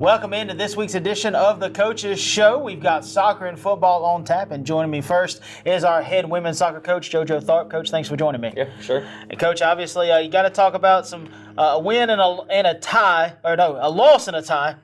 Welcome into this week's edition of the Coaches Show. We've got soccer and football on tap, and joining me first is our head women's soccer coach, Joe Joe Tharp. Coach, thanks for joining me. Yeah, sure. And Coach, obviously, you got to talk about some a win and a tie, or no, a loss and a tie.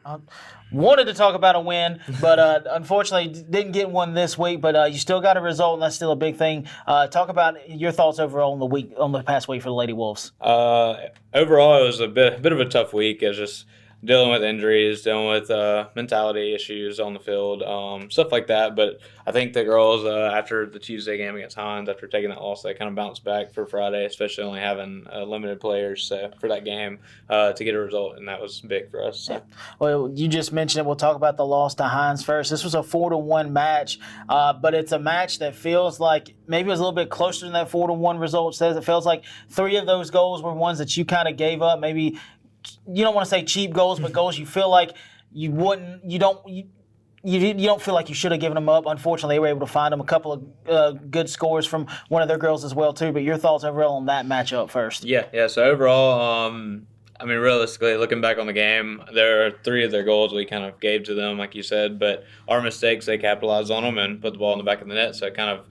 Wanted to talk about a win, but unfortunately didn't get one this week. But you still got a result, and that's still a big thing. Talk about your thoughts overall on the past week for the Lady Wolves. Overall, it was a bit of a tough week. It was just dealing with injuries, dealing with mentality issues on the field, stuff like that. But I think the girls, after the Tuesday game against Hines, after taking that loss, they kind of bounced back for Friday, especially only having limited players for that game to get a result, and that was big for us. So. Yeah. Well, you just mentioned it. We'll talk about the loss to Hines first. This was a 4-1 match, but it's a match that feels like maybe it was a little bit closer than that 4-1 result says. It feels like 3 of those goals were ones that you kind of gave up, maybe. You don't want to say cheap goals, but goals you feel like you wouldn't, you don't feel like you should have given them up. Unfortunately, they were able to find them a couple of good scores from one of their girls as well too. But your thoughts overall on that matchup first? Yeah. So overall, realistically, looking back on the game, there are 3 of their goals we kind of gave to them, like you said. But our mistakes, they capitalized on them and put the ball in the back of the net. So it kind of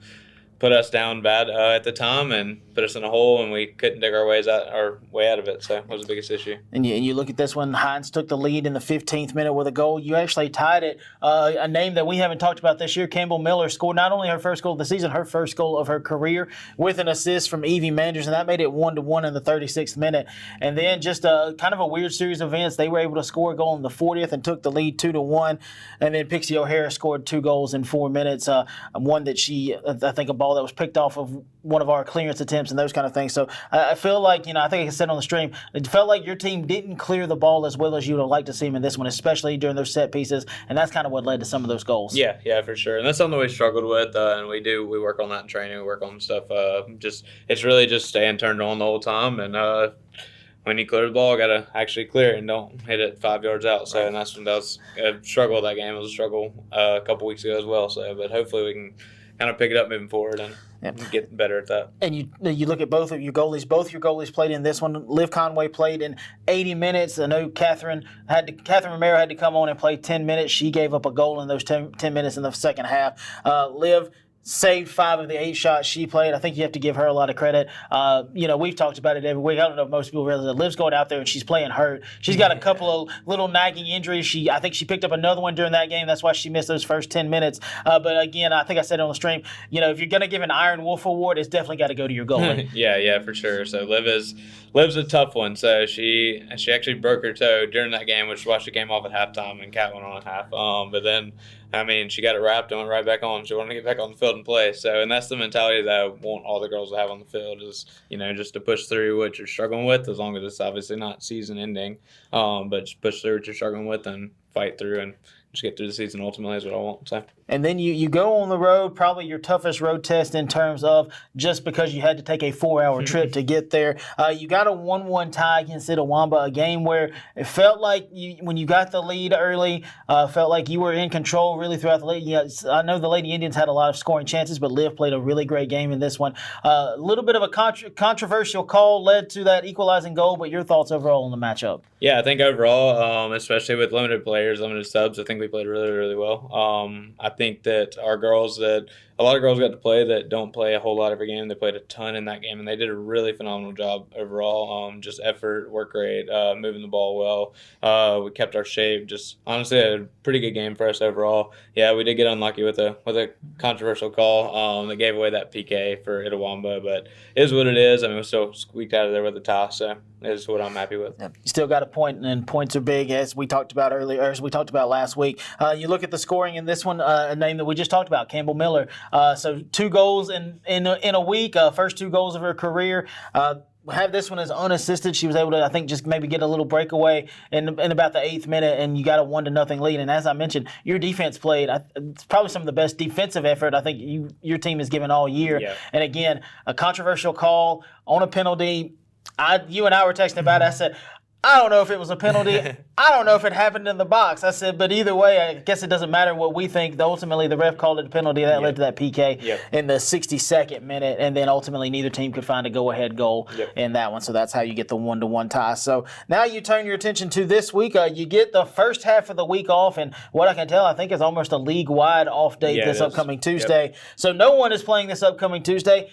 put us down bad at the time and put us in a hole, and we couldn't dig our way out of it. So that was the biggest issue. And you look at this one, Hines took the lead in the 15th minute with a goal. You actually tied it. A name that we haven't talked about this year, Campbell Miller, scored not only her first goal of the season, her first goal of her career with an assist from Evie Manders, and that made it 1-1 in the 36th minute. And then just kind of a weird series of events. They were able to score a goal in the 40th and took the lead 2-1. And then Pixie O'Hara scored 2 goals in 4 minutes. One that I think a ball that was picked off of one of our clearance attempts and those kind of things. So I feel like, I think I said on the stream, it felt like your team didn't clear the ball as well as you would have liked to see them in this one, especially during those set pieces, and that's kind of what led to some of those goals. Yeah, for sure. And that's something we struggled with, and we work on that in training. We work on stuff. It's really just staying turned on the whole time, and when you clear the ball, got to actually clear it and don't hit it 5 yards out. So, and that was a struggle of that game. It was a struggle a couple weeks ago as well. So, but hopefully we can kind of pick it up moving forward and get better at that. And you look at both of your goalies. Both your goalies played in this one. Liv Conway played in 80 minutes. I know Catherine Romero had to come on and play 10 minutes. She gave up a goal in those 10 minutes in the second half. Liv saved 5 of the 8 shots she played. I think you have to give her a lot of credit. We've talked about it every week. I don't know if most people realize that Liv's going out there and she's playing hurt. She's got a couple of little nagging injuries. I think she picked up another one during that game. That's why she missed those first 10 minutes. But again, I think I said it on the stream, if you're going to give an Iron Wolf award, it's definitely got to go to your goalie. Yeah, for sure. So Liv's a tough one. So she actually broke her toe during that game, which is why she came off at halftime and Kat went on at half. But then, she got it wrapped and went right back on. She wanted to get back on the field and play. So, and that's the mentality that I want all the girls to have on the field is, just to push through what you're struggling with, as long as it's obviously not season ending. But just push through what you're struggling with and fight through and just get through the season ultimately is what I want. So. And then you go on the road, probably your toughest road test in terms of just because you had to take a 4-hour trip to get there. You got a 1-1 tie against Itawamba, a game where it felt like when you got the lead early, felt like you were in control really throughout the league. I know the Lady Indians had a lot of scoring chances, but Liv played a really great game in this one. A little bit of a controversial call led to that equalizing goal, but your thoughts overall on the matchup? Yeah, I think overall, especially with limited players, limited subs, I think we played really, really well. I think that our girls, that a lot of girls got to play that don't play a whole lot every game. They played a ton in that game, and they did a really phenomenal job overall. Just effort, work rate, moving the ball well. We kept our shape. Just honestly, a pretty good game for us overall. Yeah, we did get unlucky with a controversial call that gave away that PK for Itawamba, but it is what it is. We still squeaked out of there with a tie, so it is what I'm happy with. Yeah, you still got a point, and points are big, as we talked about earlier, as we talked about last week. You look at the scoring in this one, a name that we just talked about, Campbell Miller. So 2 goals in a week, first 2 goals of her career. Have this one as unassisted. She was able to, I think, just maybe get a little breakaway in about the 8th minute, and you got a 1-0 lead. And as I mentioned, your defense played. It's probably some of the best defensive effort I think your team has given all year. Yeah. And again, a controversial call on a penalty. You and I were texting about it. I said, I don't know if it was a penalty. I don't know if it happened in the box. I said, but either way, I guess it doesn't matter what we think. Ultimately, the ref called it a penalty. That led to that PK in the 62nd minute, and then ultimately neither team could find a go-ahead goal in that one. So that's how you get the 1-1 tie. So now you turn your attention to this week. You get the first half of the week off, and what I can tell, I think it's almost a league-wide off date this upcoming Tuesday. So no one is playing this upcoming Tuesday.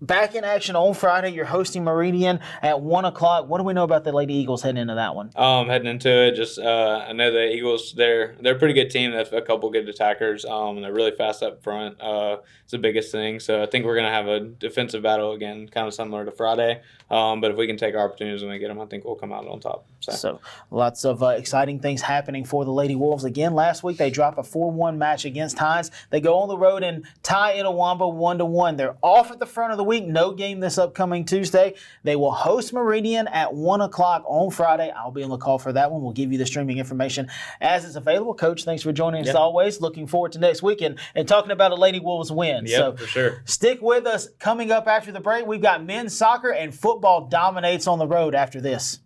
Back in action on Friday, you're hosting Meridian at 1 o'clock. What do we know about the Lady Eagles heading into that one? Heading into it, just I know the Eagles, they're a pretty good team. They have a couple good attackers, and they're really fast up front. It's the biggest thing. So I think we're going to have a defensive battle again, kind of similar to Friday. But if we can take our opportunities when we get them, I think we'll come out on top. So lots of exciting things happening for the Lady Wolves. Again, last week they drop a 4-1 match against Hines. They go on the road and tie Itawamba 1-1. They're off at the front of the week. No game this upcoming Tuesday. They will host Meridian at 1 o'clock on Friday. I'll be on the call for that one. We'll give you the streaming information as it's available. Coach, thanks for joining us as always. Looking forward to next weekend and talking about a Lady Wolves win. Yeah, for sure. Stick with us. Coming up after the break, we've got men's soccer and football dominates on the road after this.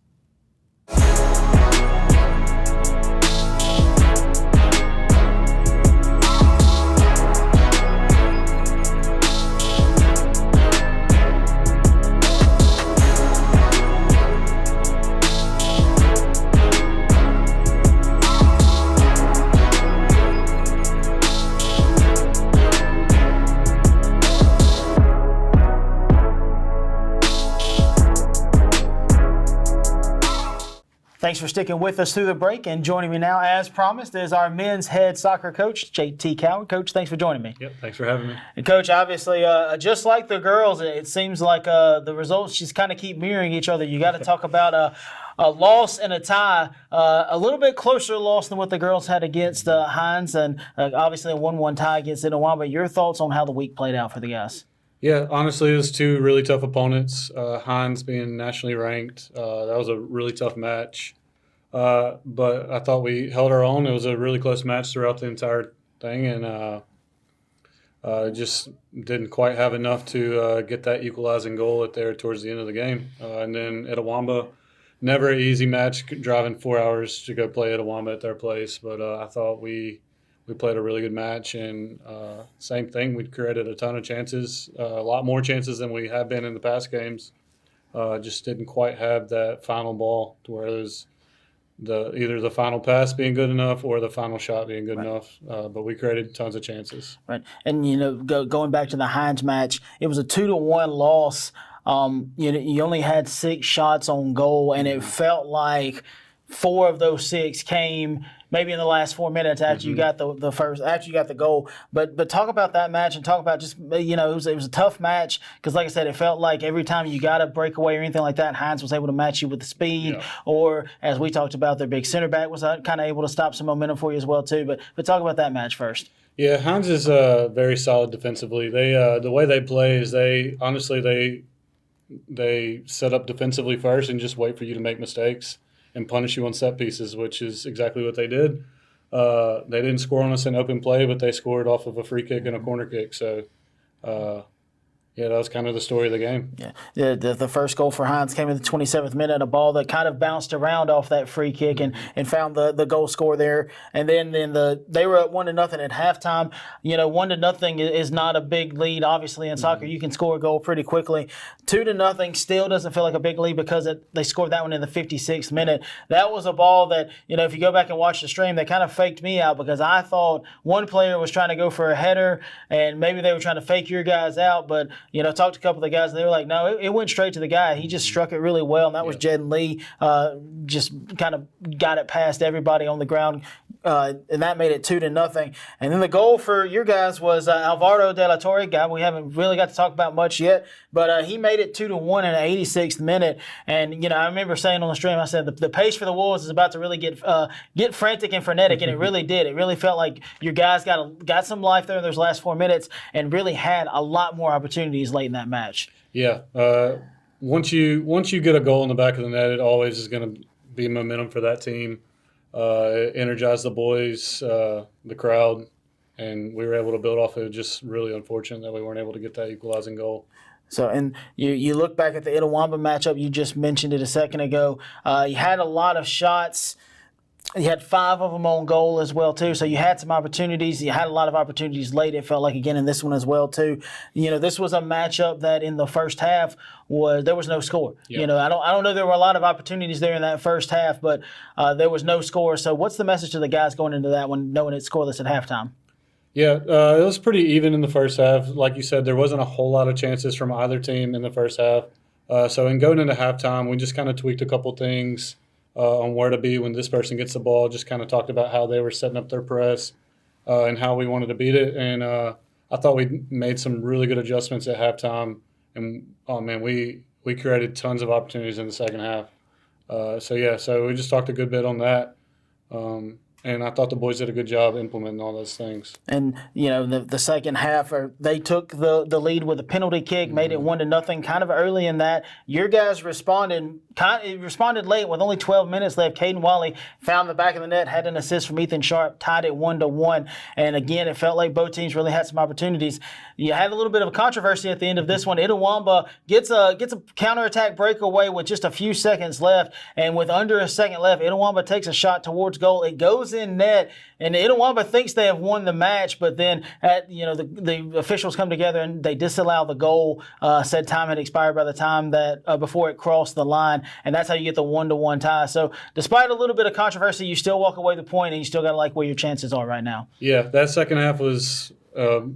Thanks for sticking with us through the break, and joining me now, as promised, is our men's head soccer coach, JT Cowan. Coach, thanks for joining me. Yep, thanks for having me. And Coach, obviously, just like the girls, it seems like the results just kind of keep mirroring each other. You got to talk about a loss and a tie, a little bit closer loss than what the girls had against Hines, and obviously a 1-1 tie against Itawamba. Your thoughts on how the week played out for the guys? Yeah, honestly, it was two really tough opponents. Hines being nationally ranked, that was a really tough match. But I thought we held our own. It was a really close match throughout the entire thing, and just didn't quite have enough to get that equalizing goal there towards the end of the game. And then Itawamba, never an easy match, driving 4 hours to go play Itawamba at their place. But I thought we played a really good match, and same thing. We created a ton of chances, a lot more chances than we have been in the past games. Just didn't quite have that final ball to where it was either the final pass being good enough or the final shot being good enough. But we created tons of chances. Right, and going back to the Hines match, it was a 2-1 loss. You only had 6 shots on goal, and it felt like 4 of those 6 came maybe in the last 4 minutes after you got after you got the goal. But talk about that match and talk about just it was a tough match because, like I said, it felt like every time you got a breakaway or anything like that, Hines was able to match you with the speed, or as we talked about, their big center back was kind of able to stop some momentum for you as well too. But talk about that match first. Yeah, Hines is very solid defensively. They the way they play is they set up defensively first and just wait for you to make mistakes and punish you on set pieces, which is exactly what they did. They didn't score on us in open play, but they scored off of a free kick and a corner kick. So, that was kind of the story of the game. Yeah, the first goal for Hines came in the 27th minute, a ball that kind of bounced around off that free kick and found the goal score there. And then they were up 1-0 at halftime. 1-0 is not a big lead, obviously, in soccer. You can score a goal pretty quickly. 2-0 still doesn't feel like a big lead because they scored that one in the 56th minute. That was a ball that, if you go back and watch the stream, they kind of faked me out because I thought one player was trying to go for a header and maybe they were trying to fake your guys out, but talked to a couple of the guys, and they were like, no, it went straight to the guy. He just struck it really well, and that was Jed Lee. Just kind of got it past everybody on the ground, and that made it 2-0. And then the goal for your guys was Alvaro De La Torre, guy we haven't really got to talk about much yet, but he made it 2-1 in the 86th minute. And, I remember saying on the stream, I said, the pace for the Wolves is about to really get frantic and frenetic, and it really did. It really felt like your guys got some life there in those last 4 minutes and really had a lot more opportunities late in that match. Yeah. Once you get a goal in the back of the net, it always is going to be momentum for that team. It energized the boys, the crowd, and we were able to build off it. Just really unfortunate that we weren't able to get that equalizing goal. So, and you look back at the Itawamba matchup, you just mentioned it a second ago. You had a lot of shots. You had 5 of them on goal as well, too. So you had some opportunities. You had a lot of opportunities late, it felt like, again, in this one as well, too. This was a matchup that in the first half there was no score. Yep. I don't know there were a lot of opportunities there in that first half, but there was no score. So what's the message to the guys going into that one, knowing it's scoreless at halftime? Yeah, it was pretty even in the first half. Like you said, there wasn't a whole lot of chances from either team in the first half. So in going into halftime, we just kind of tweaked a couple things on where to be when this person gets the ball. Just kind of talked about how they were setting up their press and how we wanted to beat it. And I thought we made some really good adjustments at halftime. And, oh, man, we created tons of opportunities in the second half. So we just talked a good bit on that. And I thought the boys did a good job implementing all those things. And, the second half, they took the lead with a penalty kick, made it 1-0 kind of early in that. Your guys responded late with only 12 minutes left. Caden Wally found the back of the net, had an assist from Ethan Sharp, tied it 1-1. And again, it felt like both teams really had some opportunities. You had a little bit of a controversy at the end of this one. Itawamba gets a counterattack breakaway with just a few seconds left. And with under a second left, Itawamba takes a shot towards goal. It goes in net, and Itawamba thinks they have won the match, but then the officials come together and they disallow the goal. Said time had expired by the time that before it crossed the line, and that's how you get the 1-1 tie. So despite a little bit of controversy, you still walk away with the point, and you still got to like where your chances are right now. Yeah, that second half was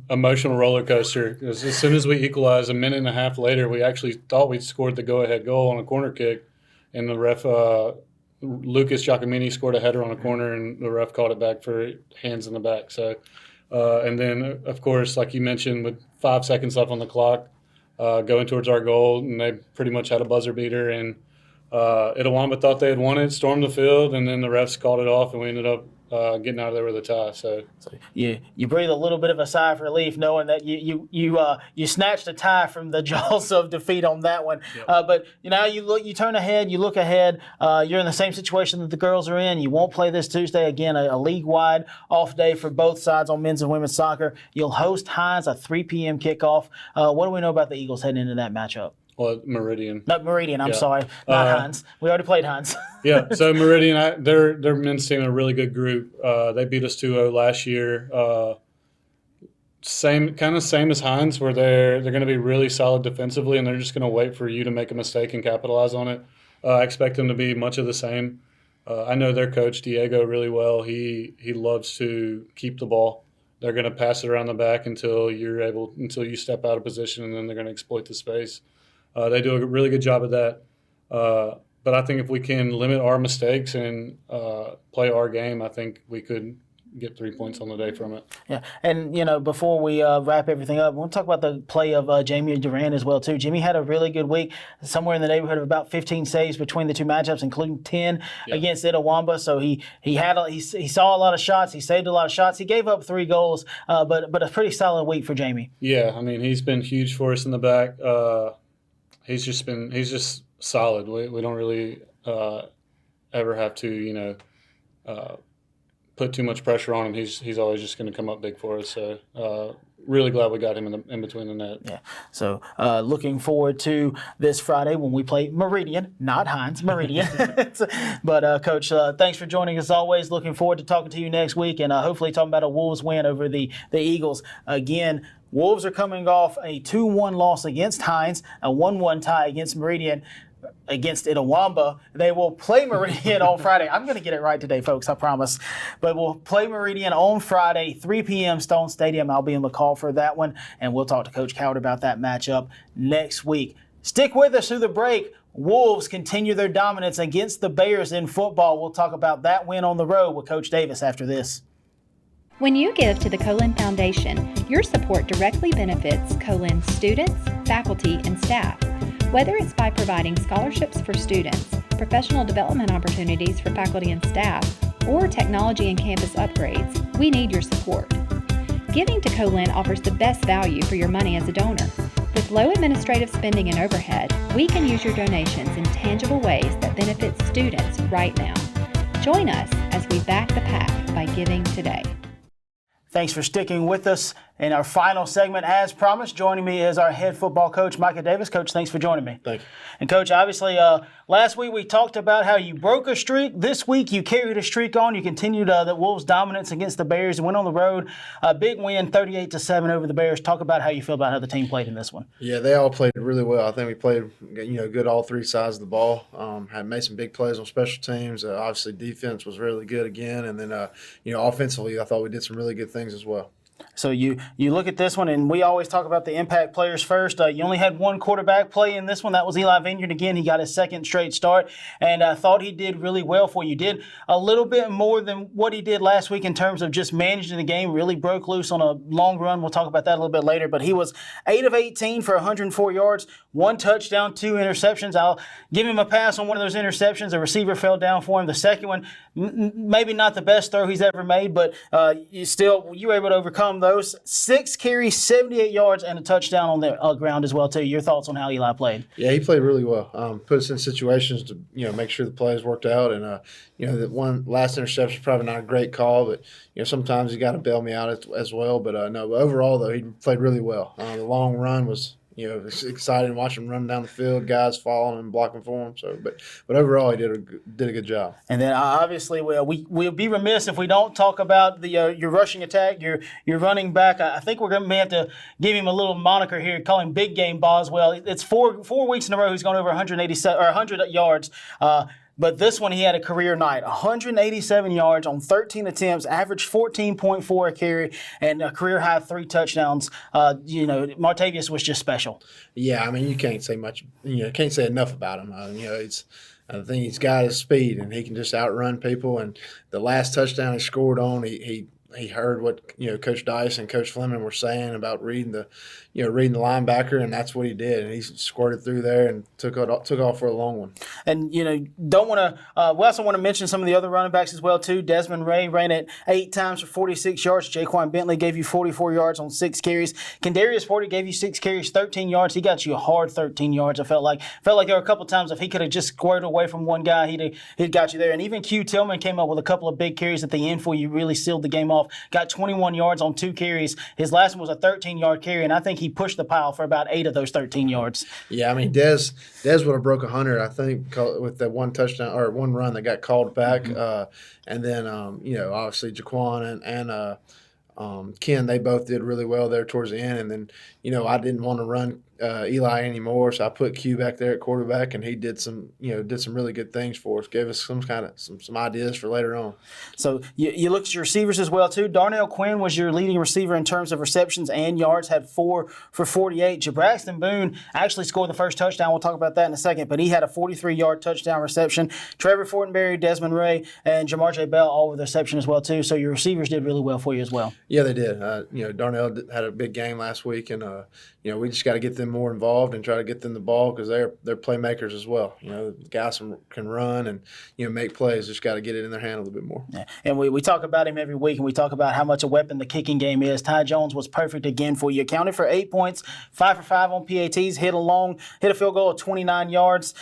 emotional roller coaster. As soon as we equalized, a minute and a half later, we actually thought we'd scored the go-ahead goal on a corner kick, and the ref Lucas Giacomini scored a header on a corner, and the ref called it back for hands in the back. So, and then, of course, like you mentioned, with 5 seconds left on the clock, going towards our goal, and they pretty much had a buzzer beater. And Itawamba thought they had won it, stormed the field, and then the refs called it off, and we ended up getting out of there with a tie. So you breathe a little bit of a sigh of relief knowing that you snatched a tie from the jaws of defeat on that one. Yep. But you turn ahead, you look ahead. You're in the same situation that the girls are in. You won't play this Tuesday again, a league-wide off day for both sides on men's and women's soccer. You'll host Hines, a 3 p.m. kickoff. What do we know about the Eagles heading into that matchup? Well, Meridian. Not Meridian, I'm sorry. Not Hines. We already played Hines. Yeah, so Meridian, their men's team, a really good group. They beat us 2-0 last year. Same as Hines, where they're going to be really solid defensively, and they're just going to wait for you to make a mistake and capitalize on it. I expect them to be much of the same. I know their coach, Diego, really well. He loves to keep the ball. They're going to pass it around the back until you step out of position, and then they're going to exploit the space. They do a really good job of that. But I think if we can limit our mistakes and play our game, I think we could get 3 points on the day from it. Yeah, and before we wrap everything up, we'll talk about the play of Jamie Duran as well too. Jimmy had a really good week, somewhere in the neighborhood of about 15 saves between the two matchups, including 10 against Itawamba. So he saw a lot of shots, he saved a lot of shots, he gave up 3 goals, but a pretty solid week for Jamie. Yeah, I mean he's been huge for us in the back. He's just solid. We don't really ever have to put too much pressure on him. He's always just going to come up big for us. So really glad we got him in between the net. Yeah. So looking forward to this Friday when we play Meridian, not Hines, Meridian. But Coach, thanks for joining us always. Looking forward to talking to you next week and hopefully talking about a Wolves win over the Eagles. Again, Wolves are coming off a 2-1 loss against Hines, a 1-1 tie against Meridian. Against Itawamba. They will play Meridian on Friday. I'm going to get it right today, folks, I promise. But we'll play Meridian on Friday, 3 p.m. Stone Stadium. I'll be in McCall for that one, and we'll talk to Coach Coward about that matchup next week. Stick with us through the break. Wolves continue their dominance against the Bears in football. We'll talk about that win on the road with Coach Davis after this. When you give to the Co-Lin Foundation, your support directly benefits Co-Lin students, faculty, and staff. Whether it's by providing scholarships for students, professional development opportunities for faculty and staff, or technology and campus upgrades, we need your support. Giving to Co-Lin offers the best value for your money as a donor. With low administrative spending and overhead, we can use your donations in tangible ways that benefit students right now. Join us as we back the pack by giving today. Thanks for sticking with us in our final segment, as promised, joining me is our head football coach, Micah Davis. Coach, thanks for joining me. Thank you. And, Coach, obviously, last week we talked about how you broke a streak. This week you carried a streak on. You continued the Wolves' dominance against the Bears and went on the road. A big win, 38-7 over the Bears. Talk about how you feel about how the team played in this one. Yeah, they all played really well. I think we played, good all three sides of the ball. Had made some big plays on special teams. Obviously, defense was really good again. And then, offensively, I thought we did some really good things as well. So you look at this one, and we always talk about the impact players first. You only had one quarterback play in this one. That was Eli Vineyard again. He got his second straight start, and I thought he did really well for you. Did a little bit more than what he did last week in terms of just managing the game. Really broke loose on a long run. We'll talk about that a little bit later. But he was 8 of 18 for 104 yards, 1 touchdown, 2 interceptions. I'll give him a pass on one of those interceptions. A receiver fell down for him. The second one, maybe not the best throw he's ever made, but you were able to overcome those. 6 carries, 78 yards, and a touchdown on the ground as well, too. Your thoughts on how Eli played? Yeah, he played really well. Put us in situations to, make sure the plays worked out. And, that one last interception is probably not a great call, but, sometimes you got to bail me out as well. But, no, overall, though, he played really well. The long run was – it's exciting watching him run down the field, guys following and blocking for him. So, but overall, he did a good job. And then obviously, we'll be remiss if we don't talk about the your rushing attack, your running back. I think we're going to have to give him a little moniker here, call him Big Game Boswell. It's four weeks in a row he's gone over 100 yards. But this one, he had a career night. 187 yards on 13 attempts, averaged 14.4 a carry, and a career-high 3 touchdowns. Martavius was just special. Yeah, I mean, you can't say much. Can't say enough about him. I think he's got his speed, and he can just outrun people. And the last touchdown he scored on, he heard what Coach Dice and Coach Fleming were saying about reading the linebacker, and that's what he did. And he squirted through there and took off for a long one. And don't want to. We also want to mention some of the other running backs as well too. Desmond Ray ran it 8 times for 46 yards. Jaquan Bentley gave you 44 yards on 6 carries. Kendarius Porter gave you 6 carries, 13 yards. He got you a hard 13 yards. I felt like there were a couple times if he could have just squared away from one guy, he'd got you there. And even Q Tillman came up with a couple of big carries at the end for you. Really sealed the game off. Got 21 yards on 2 carries. His last one was a 13-yard carry, and I think he pushed the pile for about 8 of those 13 yards. Yeah, I mean, Des would have broke 100, I think, with that one touchdown or one run that got called back. Mm-hmm. And then, obviously Jaquan and Ken, they both did really well there towards the end. And then, I didn't want to run Eli anymore, so I put Q back there at quarterback, and he did some really good things for us. Gave us some ideas for later on. So you look at your receivers as well too. Darnell Quinn was your leading receiver in terms of receptions and yards, had 4 for 48. Jabraxton Boone actually scored the first touchdown. We'll talk about that in a second, but he had a 43-yard touchdown reception. Trevor Fortenberry, Desmond Ray, and Jamar J. Bell all with reception as well too. So your receivers did really well for you as well. Yeah, they did. Darnell had a big game last week, and we just got to get them more involved and try to get them the ball because they're playmakers as well. The guys can run and make plays. Just got to get it in their hand a little bit more. Yeah. And we talk about him every week, and we talk about how much a weapon the kicking game is. Ty Jones was perfect again for you. Accounted for 8 points, 5 for 5 on PATs, hit a field goal of 29 yards.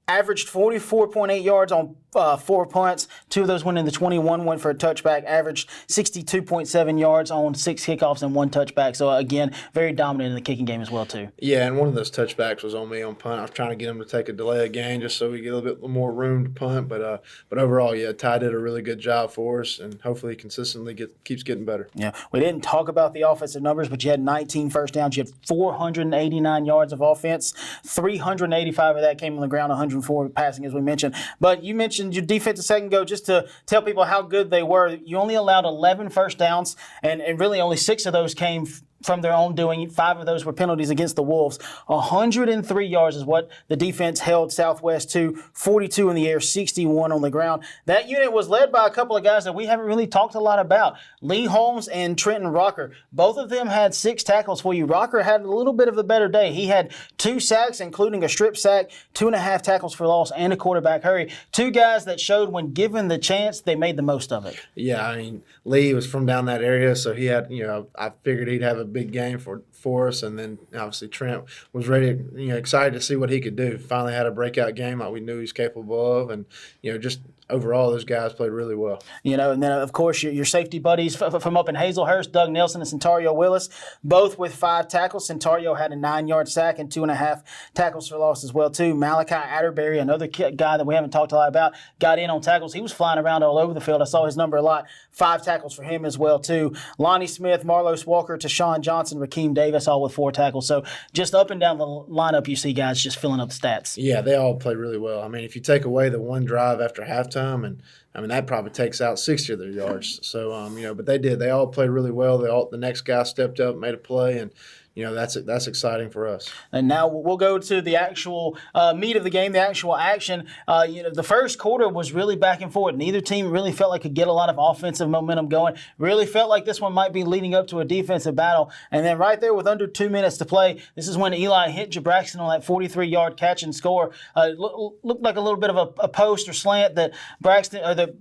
Averaged 44.8 yards on 4 punts. 2 of those went in the 21, went for a touchback. Averaged 62.7 yards on 6 kickoffs and 1 touchback. So, again, very dominant in the kicking game as well, too. Yeah, and one of those touchbacks was on me on punt. I was trying to get him to take a delay of game just so we get a little bit more room to punt. But overall, yeah, Ty did a really good job for us, and hopefully consistently keeps getting better. Yeah, we didn't talk about the offensive numbers, but you had 19 first downs. You had 489 yards of offense. 385 of that came on the ground, 104 passing, as we mentioned. But you mentioned your defense a second ago, just to tell people how good they were. You only allowed 11 first downs, and really only 6 of those came from their own doing. 5 of those were penalties against the Wolves. 103 yards is what the defense held Southwest to. 42 in the air, 61 on the ground. That unit was led by a couple of guys that we haven't really talked a lot about. Lee Holmes and Trenton Rocker. Both of them had 6 tackles for you. Rocker had a little bit of a better day. He had 2 sacks, including a strip sack, 2.5 tackles for loss, and a quarterback hurry. 2 guys that showed when given the chance, they made the most of it. Yeah, I mean, Lee was from down that area, so he had, I figured he'd have a big game for us, and then obviously Trent was ready, excited to see what he could do. Finally had a breakout game like we knew he was capable of, and just overall, those guys played really well. And then, of course, your safety buddies from up in Hazelhurst, Doug Nelson and Centario Willis, both with 5 tackles. Centario had a 9-yard sack and 2.5 tackles for loss as well, too. Malachi Atterbury, another guy that we haven't talked a lot about, got in on tackles. He was flying around all over the field. I saw his number a lot. 5 tackles for him as well, too. Lonnie Smith, Marlos Walker, Tashawn Johnson, Rakeem Davis, all with 4 tackles. So just up and down the lineup, you see guys just filling up the stats. Yeah, they all played really well. I mean, if you take away the one drive after halftime, and I mean that probably takes out 60 of their yards. So but they did. They all played really well. The next guy stepped up, made a play, and that's exciting for us. And now we'll go to the actual meat of the game, the actual action. The first quarter was really back and forth. Neither team really felt like could get a lot of offensive momentum going. Really felt like this one might be leading up to a defensive battle. And then right there with under 2 minutes to play, this is when Eli hit Jabraxton on that 43-yard catch and score. Looked like a little bit of a post or slant that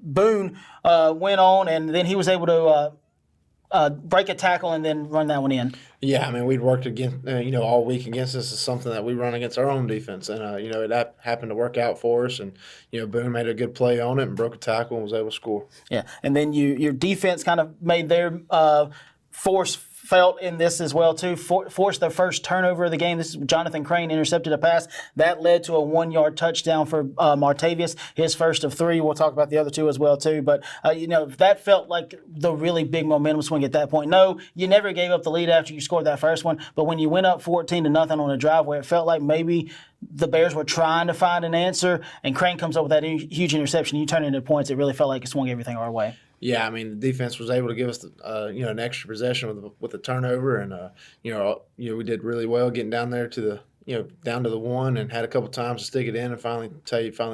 Boone went on, and then he was able to break a tackle and then run that one in. Yeah, I mean, we'd worked against, all week against this. Is something that we run against our own defense. And, it happened to work out for us. And, Boone made a good play on it and broke a tackle and was able to score. Yeah, and then your defense kind of made their force felt in this as well, too. Forced their first turnover of the game. This is Jonathan Crane intercepted a pass. That led to a 1-yard touchdown for Martavius, his first of 3. We'll talk about the other 2 as well, too. But, that felt like the really big momentum swing at that point. No, you never gave up the lead after you scored that first one. But when you went up 14-0 on a drive where it felt like maybe the Bears were trying to find an answer, and Crane comes up with that huge interception, you turn it into points, it really felt like it swung everything our way. Yeah, I mean, the defense was able to give us, an extra possession with the turnover, and we did really well getting down there to the down to the 1 and had a couple times to stick it in and finally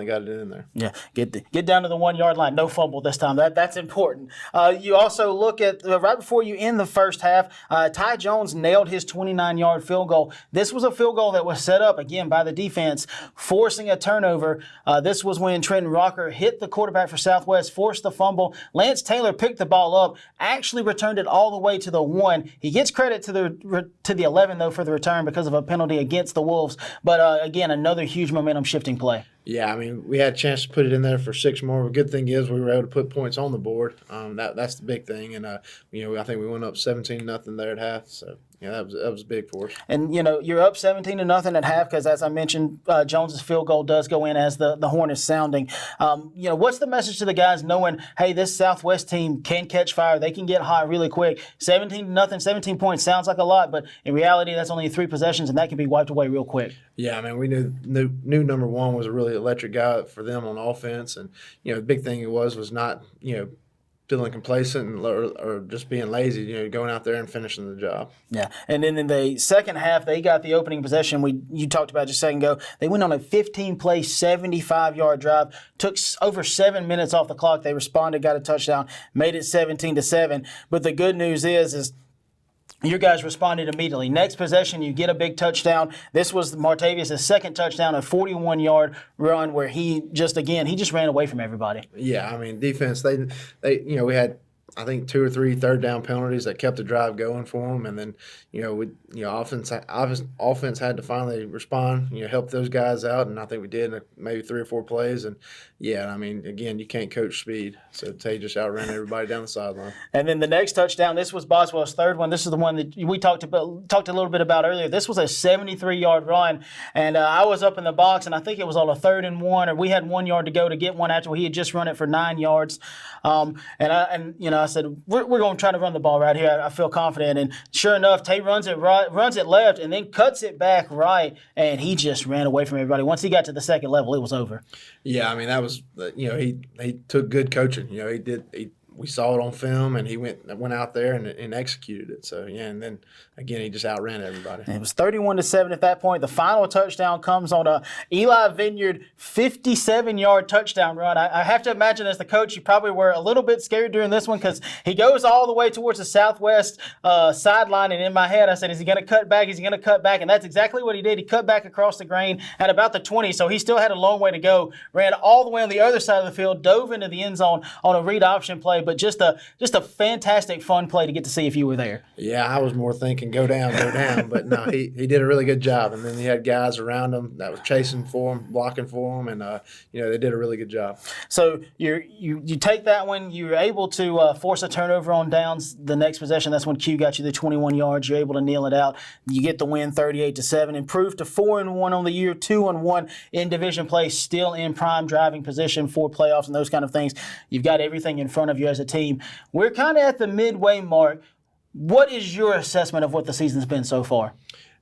got it in there. Yeah, get down to the 1-yard line. No fumble this time. That's important. You also look at right before you end the first half, Ty Jones nailed his 29-yard field goal. This was a field goal that was set up, again, by the defense, forcing a turnover. This was when Trenton Rocker hit the quarterback for Southwest, forced the fumble. Lance Taylor picked the ball up, actually returned it all the way to the 1. He gets credit to the 11, though, for the return because of a penalty against the Wolves. But, again, another huge momentum-shifting play. Yeah, I mean, we had a chance to put it in there for 6 more. The good thing is we were able to put points on the board. That's the big thing. And, I think we went up 17-0 there at half. So, that was big for us. And, you're up 17-0 at half because, as I mentioned, Jones's field goal does go in as the horn is sounding. What's the message to the guys knowing, hey, this Southwest team can catch fire. They can get hot really quick. 17-0, 17 points sounds like a lot, but in reality, that's only 3 possessions, and that can be wiped away real quick. Yeah, I mean, we knew number 1 was a really electric guy for them on offense, and the big thing was not feeling complacent or just being lazy, going out there and finishing the job. Yeah, and then in the second half, they got the opening possession you talked about just a second ago. They went on a 15-play, 75-yard drive, took over 7 minutes off the clock. They responded, got a touchdown, made it 17-7. But the good news is your guys responded immediately. Next possession, you get a big touchdown. This was Martavius' second touchdown, a 41-yard run where he just ran away from everybody. Yeah, I mean, defense, they we had, I think, 2 or 3 third down penalties that kept the drive going for them, and then offense had to finally respond, help those guys out, and I think we did in maybe 3 or 4 plays, and yeah, I mean, again, you can't coach speed, so Tay just outran everybody down the sideline. And then the next touchdown, this was Boswell's third one. This is the one that we talked a little bit about earlier. This was a 73-yard run, and I was up in the box, and I think it was on a 3rd and 1, or we had 1 yard to go to get one after he had just run it for 9 yards, I said, we're going to try to run the ball right here. I feel confident. And sure enough, Tay runs it left and then cuts it back right, and he just ran away from everybody. Once he got to the second level, it was over. Yeah, I mean, that was, he took good coaching. We saw it on film, and he went out there and executed it. So, yeah, and then, again, he just outran everybody. It was 31-7 at that point. The final touchdown comes on a Eli Vineyard 57-yard touchdown run. I have to imagine as the coach, you probably were a little bit scared during this one because he goes all the way towards the Southwest sideline, and in my head I said, is he going to cut back? Is he going to cut back? And that's exactly what he did. He cut back across the grain at about the 20, so he still had a long way to go. Ran all the way on the other side of the field, dove into the end zone on a read option play. but just a fantastic fun play to get to see if you were there. Yeah, I was more thinking go down, but no, he did a really good job. And then he had guys around him that was chasing for him, blocking for him, and they did a really good job. So you take that one. You're able to force a turnover on downs. The next possession, that's when Q got you the 21 yards. You're able to kneel it out. You get the win, 38-7. Improved to 4-1 on the year, 2-1 in division play. Still in prime driving position for playoffs and those kind of things. You've got everything in front of you as a team. We're kind of at the midway mark. What is your assessment of what the season's been so far?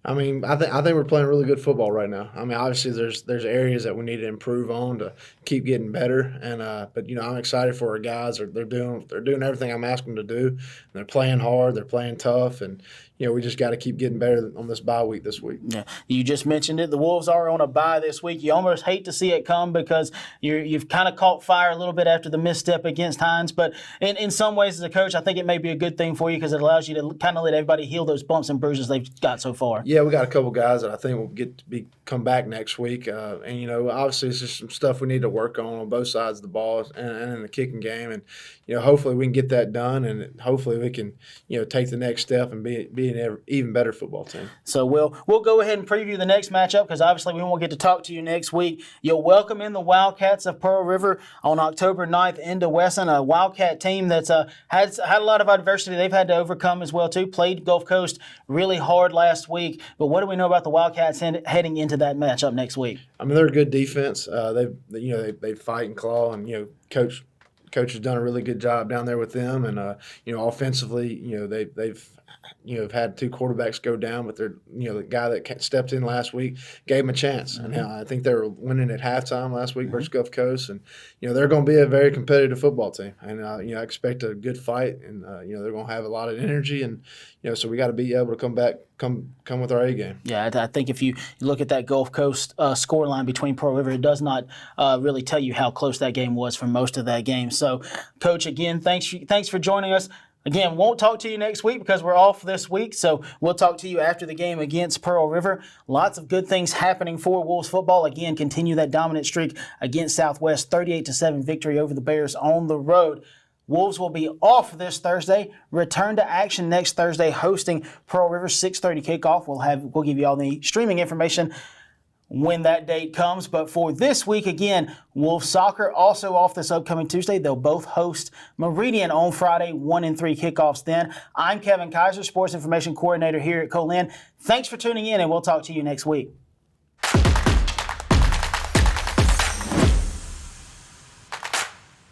I mean, I think we're playing really good football right now. I mean, obviously there's areas that we need to improve on to keep getting better. And but I'm excited for our guys. They're doing everything I'm asking them to do. And they're playing hard. They're playing tough. And we just got to keep getting better on this bye week this week. Yeah, you just mentioned it. The Wolves are on a bye this week. You almost hate to see it come because you've kind of caught fire a little bit after the misstep against Hines. But in some ways, as a coach, I think it may be a good thing for you because it allows you to kind of let everybody heal those bumps and bruises they've got so far. Yeah, we got a couple guys that I think will come back next week. And obviously it's just some stuff we need to work on both sides of the ball and in the kicking game. And hopefully we can get that done, and hopefully we can take the next step and be an even better football team. So we'll go ahead and preview the next matchup because obviously we won't get to talk to you next week. You'll welcome in the Wildcats of Pearl River on October 9th into Wesson, a Wildcat team that's had a lot of adversity they've had to overcome as well too. Played Gulf Coast really hard last week, but what do we know about the Wildcats heading into that matchup next week? I mean, they're a good defense. They fight and claw, and Coach has done a really good job down there with them, and offensively, they've had two quarterbacks go down, but they're the guy that stepped in last week gave them a chance, and I think they were winning at halftime last week versus Gulf Coast, and they're going to be a very competitive football team, and I expect a good fight, and they're going to have a lot of energy, and so we got to be able to come with our A game. Yeah, I think if you look at that Gulf Coast score line between Pearl River, it does not really tell you how close that game was for most of that game. So, Coach, again, thanks for joining us. Again, won't talk to you next week because we're off this week, so we'll talk to you after the game against Pearl River. Lots of good things happening for Wolves football. Again, continue that dominant streak against Southwest, 38-7 victory over the Bears on the road. Wolves will be off this Thursday. Return to action next Thursday, hosting Pearl River, 6:30 kickoff. We'll give you all the streaming information when that date comes. But for this week, again, Wolves soccer also off this upcoming Tuesday. They'll both host Meridian on Friday, 1 and 3 kickoffs then. I'm Kevin Kyzar, Sports Information Coordinator here at Co-Lin. Thanks for tuning in, and we'll talk to you next week.